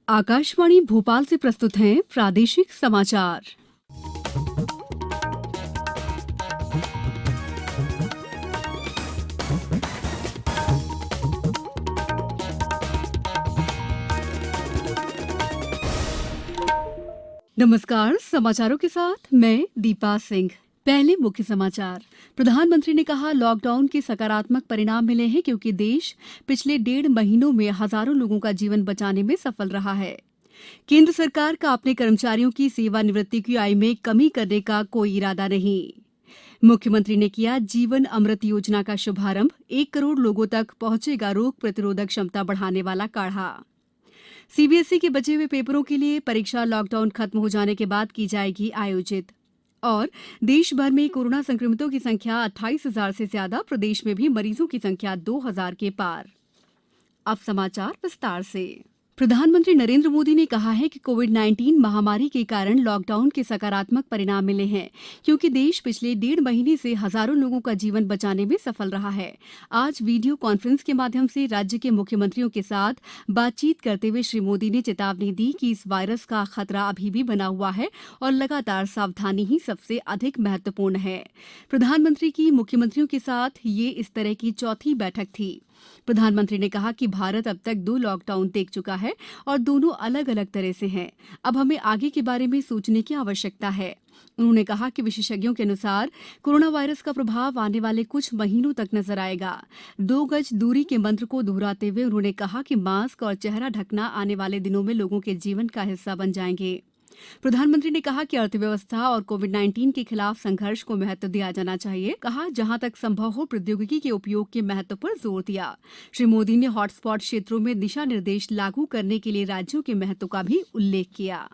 आकाशवाणी भोपाल से प्रस्तुत हैं प्रादेशिक समाचार। नमस्कार, समाचारों के साथ मैं दीपा सिंह। पहले मुख्य समाचार। प्रधानमंत्री ने कहा, लॉकडाउन के सकारात्मक परिणाम मिले हैं क्योंकि देश पिछले 1.5 महीनों में हजारों लोगों का जीवन बचाने में सफल रहा है। केंद्र सरकार का अपने कर्मचारियों की सेवानिवृत्ति की आयु में कमी करने का कोई इरादा नहीं। मुख्यमंत्री ने किया जीवन अमृत योजना का शुभारंभ। 1 करोड़ लोगों तक पहुंचेगा रोग प्रतिरोधक क्षमता बढ़ाने वाला काढ़ा। सीबीएसई के बचे हुए पेपरों के लिए परीक्षा लॉकडाउन खत्म हो जाने के बाद की जाएगी आयोजित। और देश भर में कोरोना संक्रमितों की संख्या 28,000 से ज्यादा। प्रदेश में भी मरीजों की संख्या 2,000 के पार। अब समाचार विस्तार से। प्रधानमंत्री नरेंद्र मोदी ने कहा है कि कोविड-19 महामारी के कारण लॉकडाउन के सकारात्मक परिणाम मिले हैं क्योंकि देश पिछले 1.5 महीने से हजारों लोगों का जीवन बचाने में सफल रहा है। आज वीडियो कॉन्फ्रेंस के माध्यम से राज्य के मुख्यमंत्रियों के साथ बातचीत करते हुए श्री मोदी ने चेतावनी दी कि इस वायरस का खतरा अभी भी बना हुआ है और लगातार सावधानी ही सबसे अधिक महत्वपूर्ण है। प्रधानमंत्री की मुख्यमंत्रियों के साथ ये इस तरह की चौथी बैठक थी। प्रधानमंत्री ने कहा कि भारत अब तक 2 लॉकडाउन देख चुका है और दोनों अलग अलग तरह से हैं। अब हमें आगे के बारे में सोचने की आवश्यकता है। उन्होंने कहा कि विशेषज्ञों के अनुसार कोरोना वायरस का प्रभाव आने वाले कुछ महीनों तक नजर आएगा। 2 गज दूरी के मंत्र को दोहराते हुए उन्होंने कहा कि मास्क और चेहरा ढकना आने वाले दिनों में लोगों के जीवन का हिस्सा बन जाएंगे। प्रधानमंत्री ने कहा कि अर्थव्यवस्था और कोविड-19 के खिलाफ संघर्ष को महत्व दिया जाना चाहिए। कहा, जहां तक संभव हो प्रौद्योगिकी के उपयोग के महत्व पर जोर दिया। श्री मोदी ने हॉटस्पॉट क्षेत्रों में दिशा निर्देश लागू करने के लिए राज्यों के महत्व का भी उल्लेख किया।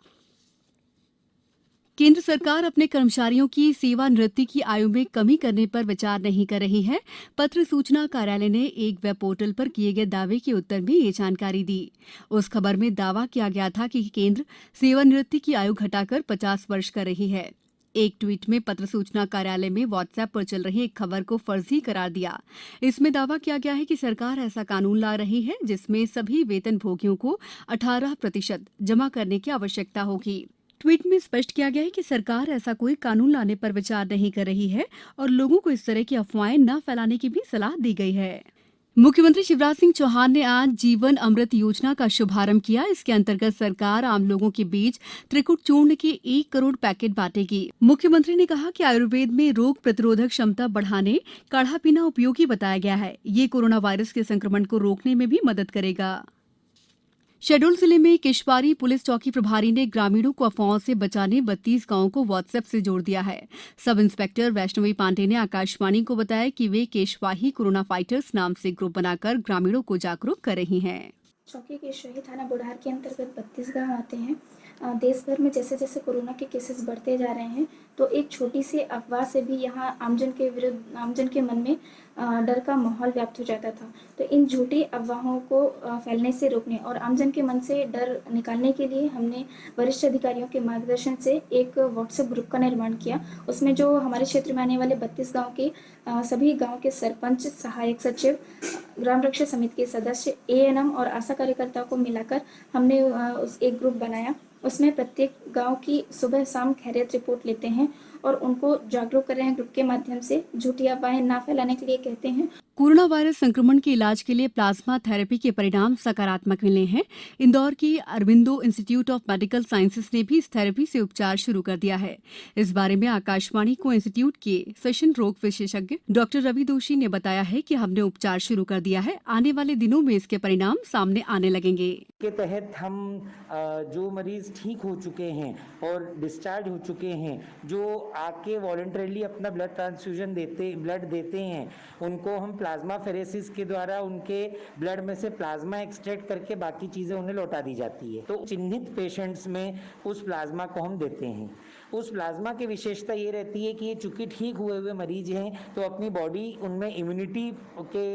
केंद्र सरकार अपने कर्मचारियों की सेवानिवृत्ति की आयु में कमी करने पर विचार नहीं कर रही है। पत्र सूचना कार्यालय ने एक वेब पोर्टल पर किए गए दावे के उत्तर में ये जानकारी दी। उस खबर में दावा किया गया था कि केंद्र सेवानिवृत्ति की आयु घटाकर 50 वर्ष कर रही है। एक ट्वीट में पत्र सूचना कार्यालय में व्हाट्सएप पर चल रही एक खबर को फर्जी करार दिया। इसमें दावा किया गया है कि सरकार ऐसा कानून ला रही है जिसमें सभी वेतनभोगियों को 18% जमा करने की आवश्यकता होगी। ट्वीट में स्पष्ट किया गया है कि सरकार ऐसा कोई कानून लाने पर विचार नहीं कर रही है और लोगों को इस तरह की अफवाहें न फैलाने की भी सलाह दी गई है। मुख्यमंत्री शिवराज सिंह चौहान ने आज जीवन अमृत योजना का शुभारंभ किया। इसके अंतर्गत सरकार आम लोगों के बीच त्रिकुट चूर्ण के 1 करोड़ पैकेट बांटेगी। मुख्यमंत्री ने कहा कि आयुर्वेद में रोग प्रतिरोधक क्षमता बढ़ाने काढ़ा पीना उपयोगी बताया गया है। ये कोरोना वायरस के संक्रमण को रोकने में भी मदद करेगा। शहडोल जिले में केशवारी पुलिस चौकी प्रभारी ने ग्रामीणों को अफवाहों से बचाने 32 गांवों को व्हाट्सएप से जोड़ दिया है। सब इंस्पेक्टर वैष्णवी पांडे ने आकाशवाणी को बताया कि वे केशवाही कोरोना फाइटर्स नाम से ग्रुप बनाकर ग्रामीणों को जागरूक कर रही हैं। चौकी केशवाही थाना बुढ़ार के अंतर्गत 32 गांव आते हैं। देश भर में जैसे जैसे कोरोना के केसेस बढ़ते जा रहे हैं तो एक छोटी सी अफवाह से भी यहाँ आमजन के मन में डर का माहौल व्याप्त हो जाता था। तो इन झूठी अफवाहों को फैलने से रोकने और आमजन के मन से डर निकालने के लिए हमने वरिष्ठ अधिकारियों के मार्गदर्शन से एक व्हाट्सएप ग्रुप का निर्माण किया। उसमें जो हमारे क्षेत्र में आने वाले 32 गाँव के सभी गाँव के सरपंच, सहायक सचिव, ग्राम रक्षा समिति के सदस्य, एएनएम और आशा कार्यकर्ताओं को मिलाकर हमने उस एक ग्रुप बनाया। उसमें प्रत्येक गांव की सुबह शाम खैरियत रिपोर्ट लेते हैं और उनको जागरूक कर रहे हैं। ग्रुप के माध्यम से झूठी अफवाहें ना फैलाने के लिए कहते हैं। कोरोना वायरस संक्रमण के इलाज के लिए प्लाज्मा थेरेपी के परिणाम सकारात्मक मिले हैं। इंदौर के Aurobindo institute of medical sciences ने भी इस थेरेपी से उपचार शुरू कर दिया है। इस बारे में आकाशवाणी को इंस्टीट्यूट के सेशन रोग विशेषज्ञ डॉक्टर रवि दोषी ने बताया है कि हमने उपचार शुरू कर दिया है। आने वाले दिनों में इसके परिणाम सामने आने लगेंगे। के तहत हम जो मरीज ठीक हो चुके हैं और डिस्चार्ज हो चुके हैं, जो आके वॉलंटरीली अपना ब्लड देते हैं, उनको हम प्लाज्मा फेरेसिस के द्वारा उनके ब्लड में से प्लाज्मा एक्सट्रैक्ट करके बाकी चीज़ें उन्हें लौटा दी जाती है। तो चिन्हित पेशेंट्स में उस प्लाज्मा को हम देते हैं। उस प्लाज्मा की विशेषता ये रहती है कि ये चूंकि ठीक हुए मरीज हैं तो अपनी बॉडी उनमें इम्यूनिटी के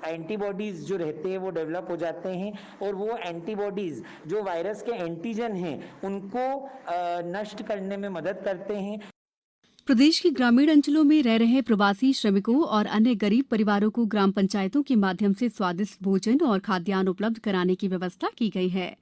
एंटीबॉडीज जो रहते हैं वो डेवलप हो जाते हैं और वो एंटीबॉडीज जो वायरस के एंटीजन हैं उनको नष्ट करने में मदद करते हैं। प्रदेश के ग्रामीण अंचलों में रह रहे प्रवासी श्रमिकों और अन्य गरीब परिवारों को ग्राम पंचायतों के माध्यम से स्वादिष्ट भोजन और खाद्यान्न उपलब्ध कराने की व्यवस्था की गई है।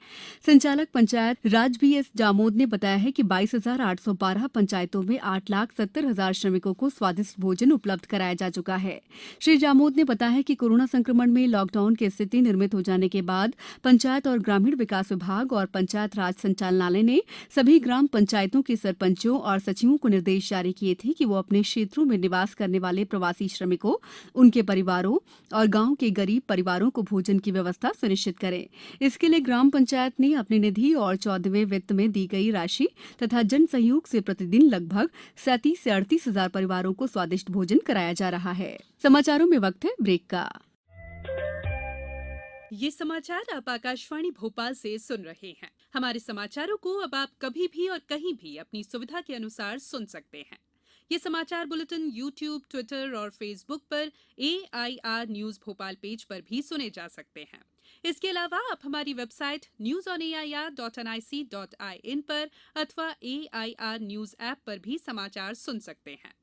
संचालक पंचायत राज बी.एस. जामोद ने बताया है कि 22,812 पंचायतों में 8,70,000 श्रमिकों को स्वादिष्ट भोजन उपलब्ध कराया जा चुका है। श्री जामोद ने बताया है कि कोरोना संक्रमण में लॉकडाउन की स्थिति निर्मित हो जाने के बाद पंचायत और ग्रामीण विकास विभाग और पंचायत राज संचालनालय ने सभी ग्राम पंचायतों के सरपंचों और सचिवों को निर्देश जारी किए थे कि वो अपने क्षेत्रों में निवास करने वाले प्रवासी श्रमिकों, उनके परिवारों और गांव के गरीब परिवारों को भोजन की व्यवस्था सुनिश्चित करें। इसके लिए ग्राम पंचायत ने अपनी निधि और 14वें वित्त में दी गई राशि तथा जन सहयोग से प्रतिदिन लगभग 37 से 38 हजार परिवारों को स्वादिष्ट भोजन कराया जा रहा है। समाचारों में वक्त है ब्रेक का। ये समाचार आप आकाशवाणी भोपाल से सुन रहे हैं। हमारे समाचारों को अब आप कभी भी और कहीं भी अपनी सुविधा के अनुसार सुन सकते हैं। ये समाचार बुलेटिन YouTube, ट्विटर और फेसबुक पर AIR न्यूज भोपाल पेज पर भी सुने जा सकते हैं। इसके अलावा आप हमारी वेबसाइट newsonair.nic.in पर अथवा AIR न्यूज ऐप पर भी समाचार सुन सकते हैं।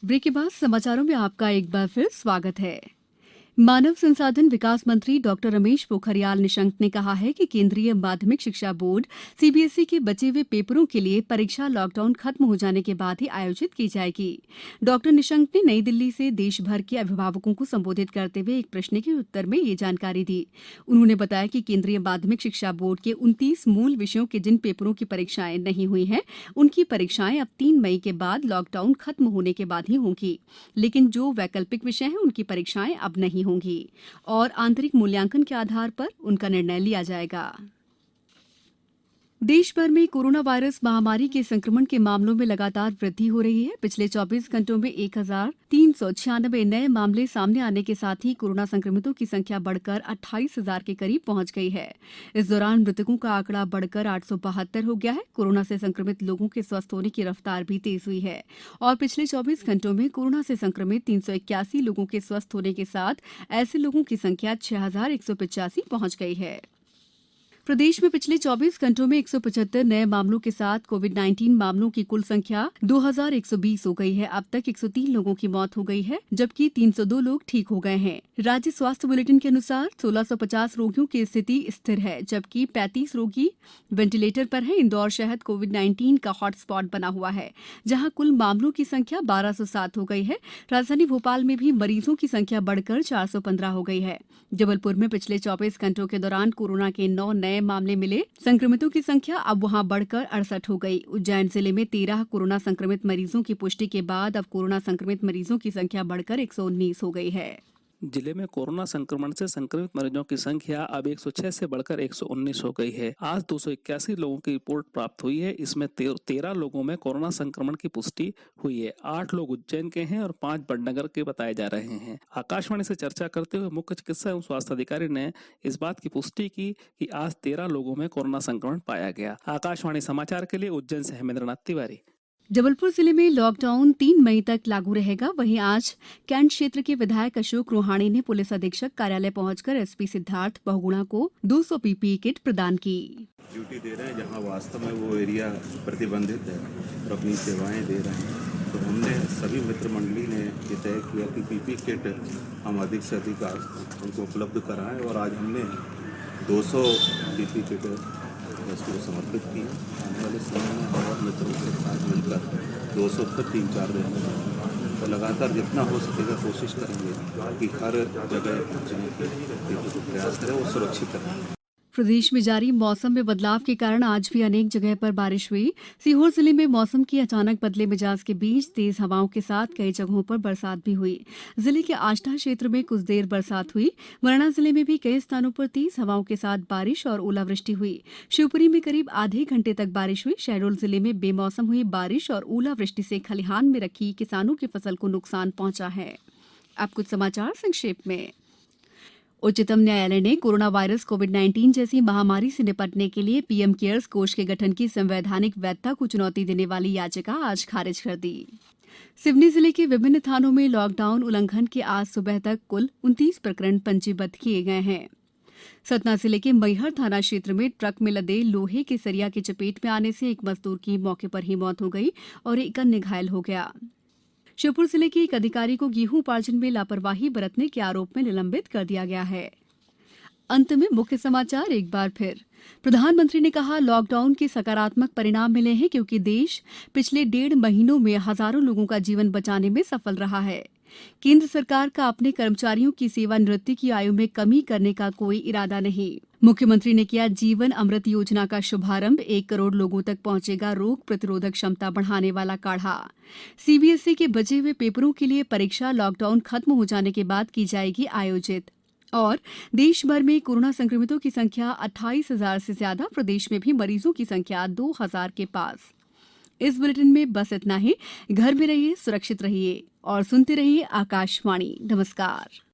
ब्रेक के बाद समाचारों में आपका एक बार फिर स्वागत है। मानव संसाधन विकास मंत्री डॉक्टर रमेश पोखरियाल निशंक ने कहा है कि केंद्रीय माध्यमिक शिक्षा बोर्ड CBSE के बचे हुए पेपरों के लिए परीक्षा लॉकडाउन खत्म हो जाने के बाद ही आयोजित की जाएगी। डॉक्टर निशंक ने नई दिल्ली से देश भर के अभिभावकों को संबोधित करते हुए एक प्रश्न के उत्तर में ये जानकारी दी। उन्होंने बताया कि केंद्रीय माध्यमिक शिक्षा बोर्ड के 29 मूल विषयों के जिन पेपरों की परीक्षाएं नहीं हुई हैं, उनकी परीक्षाएं अब 3 मई के बाद लॉकडाउन खत्म होने के बाद ही होंगी, लेकिन जो वैकल्पिक विषय हैं उनकी परीक्षाएं अब नहीं होंगी और आंतरिक मूल्यांकन के आधार पर उनका निर्णय लिया जाएगा। देश भर में कोरोना वायरस महामारी के संक्रमण के मामलों में लगातार वृद्धि हो रही है। पिछले 24 घंटों में 1,396 नए मामले सामने आने के साथ ही कोरोना संक्रमितों की संख्या बढ़कर 28,000 के करीब पहुंच गई है। इस दौरान मृतकों का आंकड़ा बढ़कर 872 हो गया है। कोरोना से संक्रमित लोगों के स्वस्थ होने की रफ्तार भी तेज हुई है और पिछले 24 घंटों में कोरोना से संक्रमित 381 लोगों के स्वस्थ होने के साथ ऐसे लोगों की संख्या 6,185 पहुंच गई है। प्रदेश में पिछले 24 घंटों में 175 नए मामलों के साथ कोविड-19 मामलों की कुल संख्या 2,120 हो गई है। अब तक 103 लोगों की मौत हो गई है, जबकि 302 लोग ठीक हो गए हैं। राज्य स्वास्थ्य बुलेटिन के अनुसार 1,650 रोगियों की स्थिति स्थिर है, जबकि 35 रोगी वेंटिलेटर पर हैं। इंदौर शहर कोविड-19 का हॉटस्पॉट बना हुआ है, जहां कुल मामलों की संख्या 1,207 हो गई है। राजधानी भोपाल में भी मरीजों की संख्या बढ़कर 415 हो गई है। जबलपुर में पिछले 24 घंटों के दौरान कोरोना के 9 नए मामले मिले। संक्रमितों की संख्या अब वहां बढ़कर 68 हो गई। उज्जैन जिले में 13 कोरोना संक्रमित मरीजों की पुष्टि के बाद अब कोरोना संक्रमित मरीजों की संख्या बढ़कर 119 हो गई है। जिले में कोरोना संक्रमण से संक्रमित मरीजों की संख्या अब 106 से बढ़कर 119 हो गई है। आज 281 लोगों की रिपोर्ट प्राप्त हुई है। इसमें 13 लोगों में कोरोना संक्रमण की पुष्टि हुई है। 8 लोग उज्जैन के हैं और 5 बड़नगर के बताए जा रहे हैं। आकाशवाणी से चर्चा करते हुए मुख्य चिकित्सा एवं स्वास्थ्य अधिकारी ने इस बात की पुष्टि की कि आज 13 लोगों में कोरोना संक्रमण पाया गया। आकाशवाणी समाचार के लिए उज्जैन से हेमेंद्रनाथ तिवारी। जबलपुर जिले में लॉकडाउन 3 मई तक लागू रहेगा। वहीं आज कैंट क्षेत्र के विधायक अशोक रोहाणी ने पुलिस अधीक्षक कार्यालय पहुंचकर एसपी सिद्धार्थ बहुगुणा को 200 पीपीई किट प्रदान की। ड्यूटी दे रहे हैं जहां वास्तव में वो एरिया प्रतिबंधित है और अपनी सेवाएं दे रहे हैं, तो हमने सभी मित्र मंडली ने ये तय किया कि पीपीई किट हम अधिक से अधिक उनको उपलब्ध कराएं और आज हमने 200 पीपीई किट को समर्पित की। आने वाले समय में और मित्रों के साथ मिलकर 200 तक 3-4 दिन तो लगातार जितना हो सकेगा कोशिश करेंगे कि हर जगह पहुँचने के जो प्रयास करें वो सुरक्षित रहें। प्रदेश में जारी मौसम में बदलाव के कारण आज भी अनेक जगह पर बारिश हुई। सीहोर जिले में मौसम की अचानक बदले मिजाज के बीच तेज हवाओं के साथ कई जगहों पर बरसात भी हुई। जिले के आष्टा क्षेत्र में कुछ देर बरसात हुई। मुरैना जिले में भी कई स्थानों पर तेज हवाओं के साथ बारिश और ओलावृष्टि हुई। शिवपुरी में करीब आधे घंटे तक बारिश हुई। शहडोल जिले में बेमौसम हुई बारिश और ओलावृष्टि से खलिहान में रखी किसानों की फसल को नुकसान पहुंचा है। अब कुछ समाचार संक्षेप में। उच्चतम न्यायालय ने कोरोना वायरस कोविड-19 जैसी महामारी से निपटने के लिए पीएम केयर्स कोष के गठन की संवैधानिक वैधता को चुनौती देने वाली याचिका आज खारिज कर दी। सिवनी जिले के विभिन्न थानों में लॉकडाउन उल्लंघन के आज सुबह तक कुल 29 प्रकरण पंजीबद्ध किए गए हैं। सतना जिले के मैहर थाना क्षेत्र में ट्रक में लदे लोहे के सरिया की चपेट में आने से एक मजदूर की मौके पर ही मौत हो गई और एक अन्य घायल हो गया। श्योपुर जिले के एक अधिकारी को गेहूं उपार्जन में लापरवाही बरतने के आरोप में निलंबित कर दिया गया है। अंत में मुख्य समाचार एक बार फिर। प्रधानमंत्री ने कहा, लॉकडाउन के सकारात्मक परिणाम मिले हैं क्योंकि देश पिछले 1.5 महीनों में हजारों लोगों का जीवन बचाने में सफल रहा है। केंद्र सरकार का अपने कर्मचारियों की सेवानिवृत्ति की आयु में कमी करने का कोई इरादा नहीं। मुख्यमंत्री ने किया जीवन अमृत योजना का शुभारंभ। 1 करोड़ लोगों तक पहुंचेगा रोग प्रतिरोधक क्षमता बढ़ाने वाला काढ़ा। सीबीएसई के बचे हुए पेपरों के लिए परीक्षा लॉकडाउन खत्म हो जाने के बाद की जाएगी आयोजित। और देश भर में कोरोना संक्रमितों की संख्या 28,000 से ज्यादा। प्रदेश में भी मरीजों की संख्या 2,000 के पास। इस बुलेटिन में बस इतना ही। घर में रहिए, सुरक्षित रहिए और सुनते रहिए आकाशवाणी। नमस्कार।